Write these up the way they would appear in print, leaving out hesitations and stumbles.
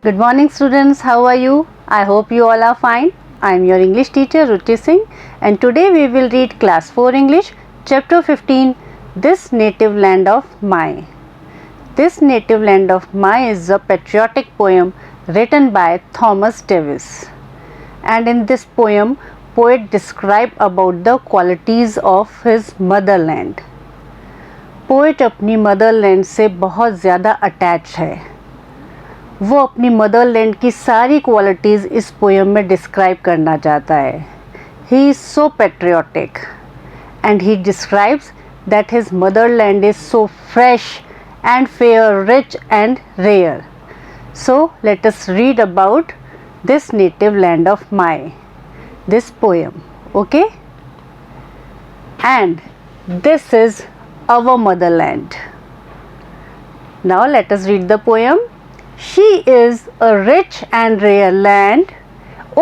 Good morning students, how are you? I hope you all are fine. I am your English teacher Ruchi Singh and today we will read class 4 English chapter 15 This Native Land of My. This Native Land of My is a patriotic poem written by Thomas Davis. And in this poem, poet describe about the qualities of his motherland. Poet अपनी Motherland से बहुत ज़्यादा attach है. वो अपनी Motherland की सारी qualities इस पोएम में डिस्क्राइब करना चाहता है. He is so patriotic and he describes that his motherland is so fresh and fair, rich and rare. So let us read about this native land of my, this poem. Okay, and this is our motherland. Now let us read the poem. She is a rich and rare land.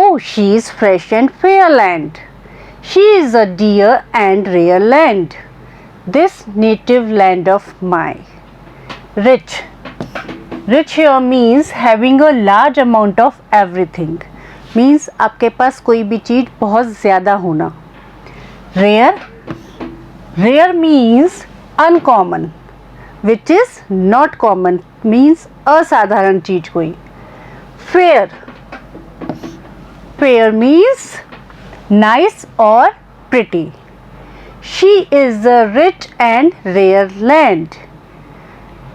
Oh, she is fresh and fair land. She is a dear and rare land. This native land of my. Rich. Rich here means having a large amount of everything. Means आपके पास कोई भी चीज़ बहुत ज़्यादा होना. Rare. Rare means uncommon, which is not common, means असाधारण चीज कोई. Fair. Fair means nice और pretty. She is a rich and rare land.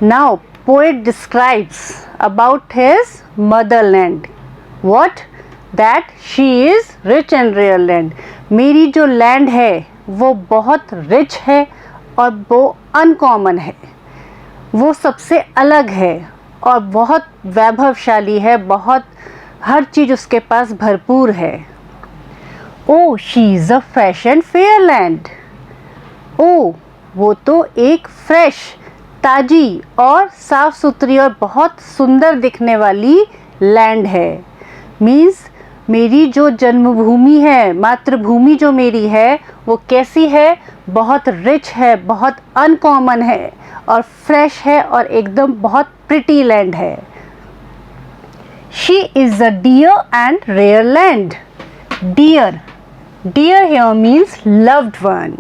Now poet describes about his motherland. What? That she is rich and rare land. मेरी जो land है वो बहुत rich है और वो अनकॉमन है, वो सबसे अलग है और बहुत वैभवशाली है, बहुत हर चीज़ उसके पास भरपूर है. Oh she is a fresh and fair land. Oh वो तो एक फ्रेश, ताज़ी और साफ़ सुथरी और बहुत सुंदर दिखने वाली लैंड है. मीन्स मेरी जो जन्मभूमि है, मातृभूमि जो मेरी है, वो कैसी है? बहुत रिच है, बहुत अनकॉमन है और फ्रेश है और एकदम बहुत प्रिटी लैंड है. She is a dear and rare land. Dear. Dear here means loved one.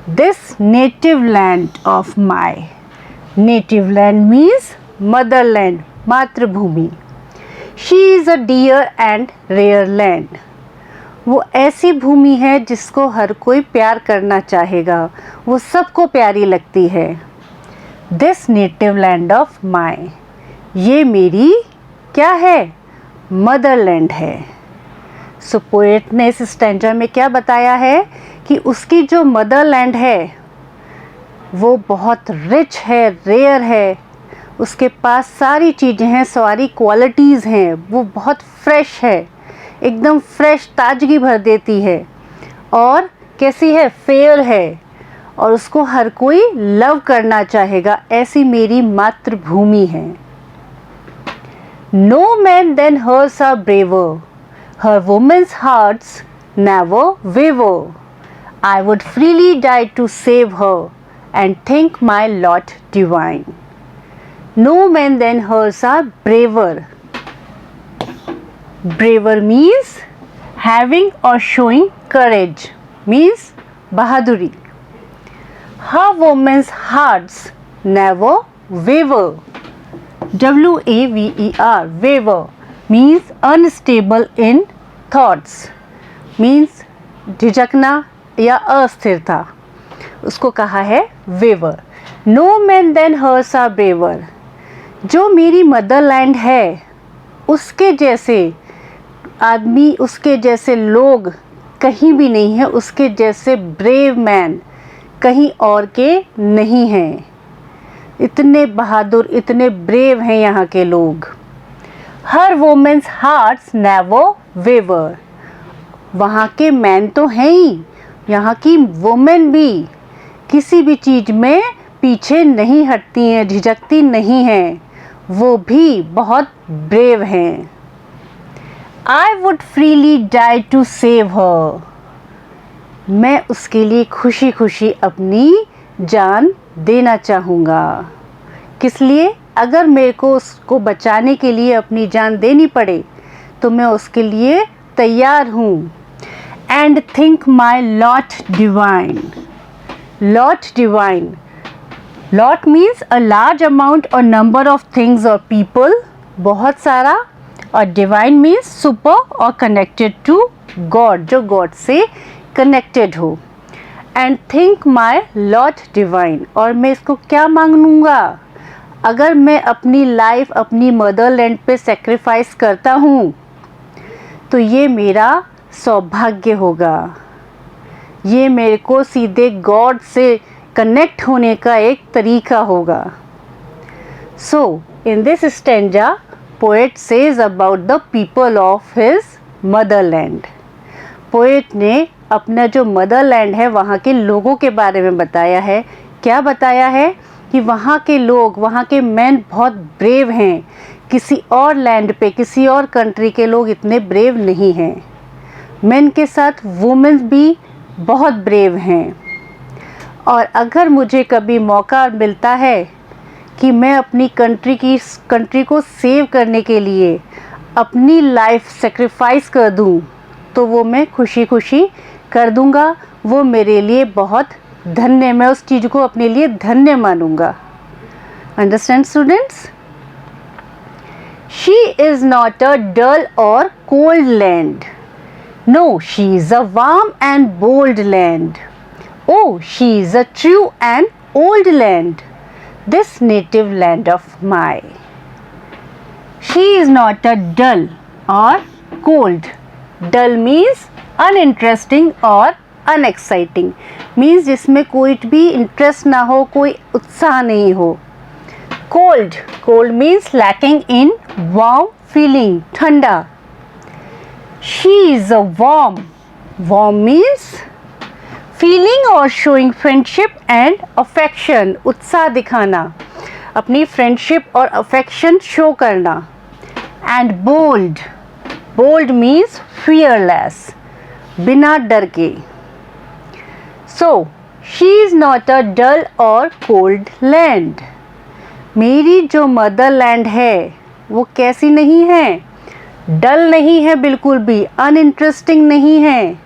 This native land of my. Native land means motherland, मातृभूमि. She is a dear and rare land. वो ऐसी भूमि है जिसको हर कोई प्यार करना चाहेगा, वो सबको प्यारी लगती है. This native land of my. ये मेरी क्या है? मदरलैंड है. सो पोएट ने इस स्टैंजा में क्या बताया है कि उसकी जो मदरलैंड है वो बहुत रिच है, रेयर है, उसके पास सारी चीज़ें हैं, सारी क्वालिटीज़ हैं, वो बहुत फ्रेश है, एकदम फ्रेश, ताजगी भर देती है. और कैसी है? फेयर है और उसको हर कोई लव करना चाहेगा, ऐसी मेरी मातृभूमि है. No man then hers are braver, her women's hearts never waver. I would freely die to save her and think my lot divine. No man than hers are braver. Braver means having or showing courage, means bahaduri. Her woman's hearts never waver. W-A-V-E-R, waver means unstable in thoughts, means झिझकना या अस्थिरता, उसको कहा है waver. No man than hers are braver. जो मेरी motherland है उसके जैसे आदमी, उसके जैसे लोग कहीं भी नहीं है, उसके जैसे ब्रेव मैन कहीं और के नहीं हैं. इतने बहादुर, इतने ब्रेव हैं यहाँ के लोग. हर वुमेन्स हार्ट्स नेवर वेवर. वहाँ के मैन तो हैं ही, यहाँ की वुमेन भी किसी भी चीज़ में पीछे नहीं हटती हैं, झिझकती नहीं हैं, वो भी बहुत ब्रेव हैं. I would freely die to save her. मैं उसके लिए खुशी खुशी अपनी जान देना चाहूँगा. किस लिए? अगर मेरे को उसको बचाने के लिए अपनी जान देनी पड़े तो मैं उसके लिए तैयार हूँ। And think my lot divine. Lot divine, lot means a large amount और नंबर ऑफ थिंग्स और पीपल, बहुत सारा, और डिवाइन मीन्स सुपर और कनेक्टेड टू गॉड, जो गॉड से कनेक्टेड हो। And think my lot divine, और मैं इसको क्या मांगूंगा? अगर मैं अपनी लाइफ अपनी मदरलैंड पे सेक्रीफाइस करता हूँ तो ये मेरा सौभाग्य होगा, ये मेरे को सीधे गॉड से कनेक्ट होने का एक तरीका होगा। So in this stanza poet says about the people of his motherland. Poet ने अपना जो मदरलैंड है वहाँ के लोगों के बारे में बताया है। क्या बताया है? कि वहाँ के लोग, वहाँ के मैन बहुत ब्रेव हैं, किसी और लैंड पे, किसी और कंट्री के लोग इतने ब्रेव नहीं हैं। मैन के साथ वुमेन्स भी बहुत ब्रेव हैं। और अगर मुझे कभी मौका मिलता है कि मैं अपनी कंट्री को सेव करने के लिए अपनी लाइफ सेक्रीफाइस कर दूं, तो वो मैं खुशी खुशी कर दूंगा। वो मेरे लिए बहुत धन्य, मैं उस चीज़ को अपने लिए धन्य मानूंगा। Understand students? She is not a dull और cold land, no she is a warm and bold land. Oh, she is a true and old land, this native land of my. She is not a dull or cold. Dull means uninteresting or unexciting. Means जिसमें कोई भी interest ना हो, कोई उत्साह नहीं हो. Cold. Cold means lacking in warm feeling, ठंडा. She is a warm. Warm means feeling और शोइंग फ्रेंडशिप एंड अफेक्शन, उत्साह दिखाना, अपनी फ्रेंडशिप और अफेक्शन शो करना। And bold, bold means fearless, बिना डर के। So she is not a dull और कोल्ड लैंड। मेरी जो मदरलैंड है वो कैसी नहीं है? डल नहीं है बिल्कुल भी, अनइंटरेस्टिंग नहीं है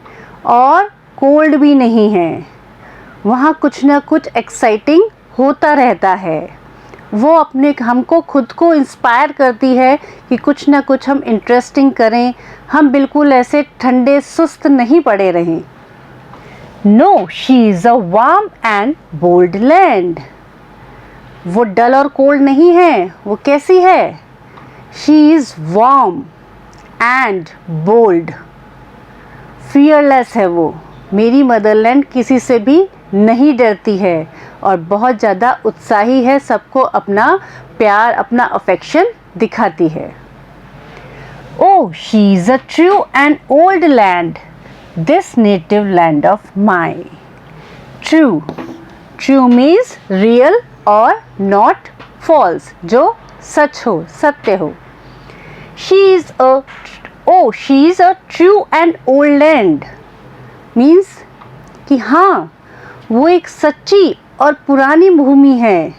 और कोल्ड भी नहीं है। वहाँ कुछ ना कुछ एक्साइटिंग होता रहता है। वो अपने हमको खुद को इंस्पायर करती है कि कुछ ना कुछ हम इंटरेस्टिंग करें, हम बिल्कुल ऐसे ठंडे सुस्त नहीं पड़े रहें। No she is a warm and bold land. वो डल और कोल्ड नहीं है। वो कैसी है? She is warm and bold, fearless है वो। मेरी मदरलैंड किसी से भी नहीं डरती है और बहुत ज़्यादा उत्साही है, सबको अपना प्यार, अपना अफेक्शन दिखाती है। Oh, she is a true and old land, this native land of my. True, true means real और नॉट फॉल्स, जो सच हो, सत्य हो। She is a true and old land means कि हाँ, वो एक सच्ची और पुरानी भूमि है।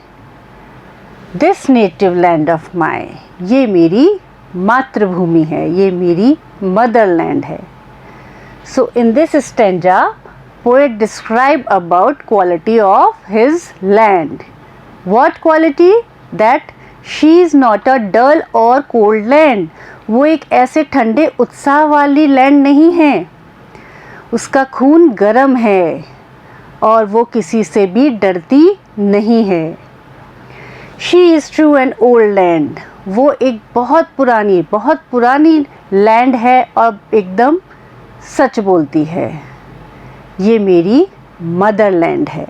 This native land of my, ये मेरी मातृभूमि है, ये मेरी मदरलैंड है। So in this stanza poet describe about quality of his land. What quality? That she is not a dull और कोल्ड लैंड। वो एक ऐसे ठंडे उत्साह वाली लैंड नहीं है, उसका खून गर्म है और वो किसी से भी डरती नहीं है। She is true and old land, वो एक बहुत पुरानी लैंड है और एकदम सच बोलती है। ये मेरी मदरलैंड है।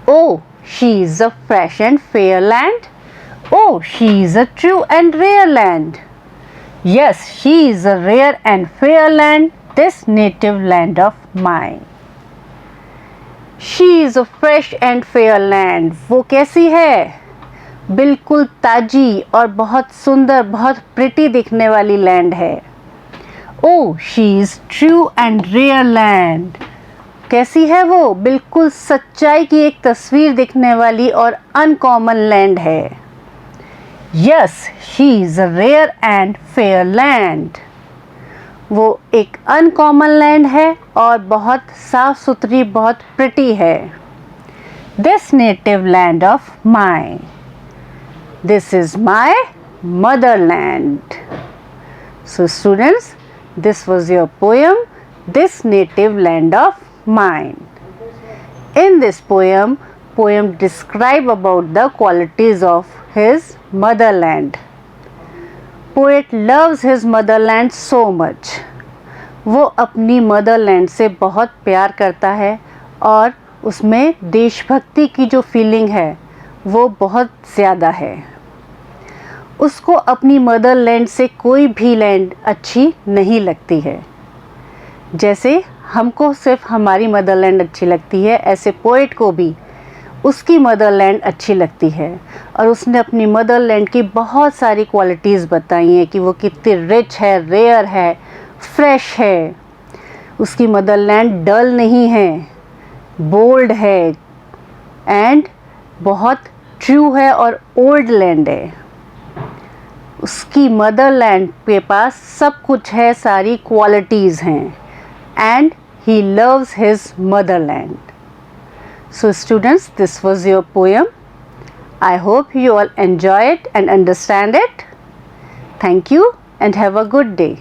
Oh, she is a fresh and fair land, oh she is a true and rare land, yes she is a rare and fair land, this native land of mine. She is a fresh and fair land. वो कैसी है? बिल्कुल ताजी और बहुत सुंदर, बहुत pretty दिखने वाली लैंड है। Oh, she is true and rare land. कैसी है वो? बिल्कुल सच्चाई की एक तस्वीर दिखने वाली और अनकॉमन लैंड है। Yes, she is a rare and fair land. वो एक अनकॉमन लैंड है और बहुत साफ सुथरी, बहुत प्रिटी है। This native land of my, this is my motherland. So students, this was your poem, This Native Land of Mine. In this poem describe about the qualities of his motherland. Poet loves his motherland so much. वो अपनी Motherland से बहुत प्यार करता है और उसमें देशभक्ति की जो फीलिंग है वो बहुत ज़्यादा है। उसको अपनी मदरलैंड से कोई भी लैंड अच्छी नहीं लगती है। जैसे हमको सिर्फ हमारी मदरलैंड अच्छी लगती है, ऐसे पोएट को भी उसकी मदरलैंड अच्छी लगती है। और उसने अपनी मदरलैंड की बहुत सारी क्वालिटीज़ बताई हैं कि वो कितनी रिच है, रेयर है, फ्रेश है। उसकी मदरलैंड डल नहीं है, बोल्ड है एंड बहुत ट्रू है और ओल्ड लैंड है। उसकी मदरलैंड के पास सब कुछ है, सारी क्वालिटीज़ हैं and he loves his Motherland. So students, this was your poem. I hope you all enjoy it and understand it. Thank you and have a good day.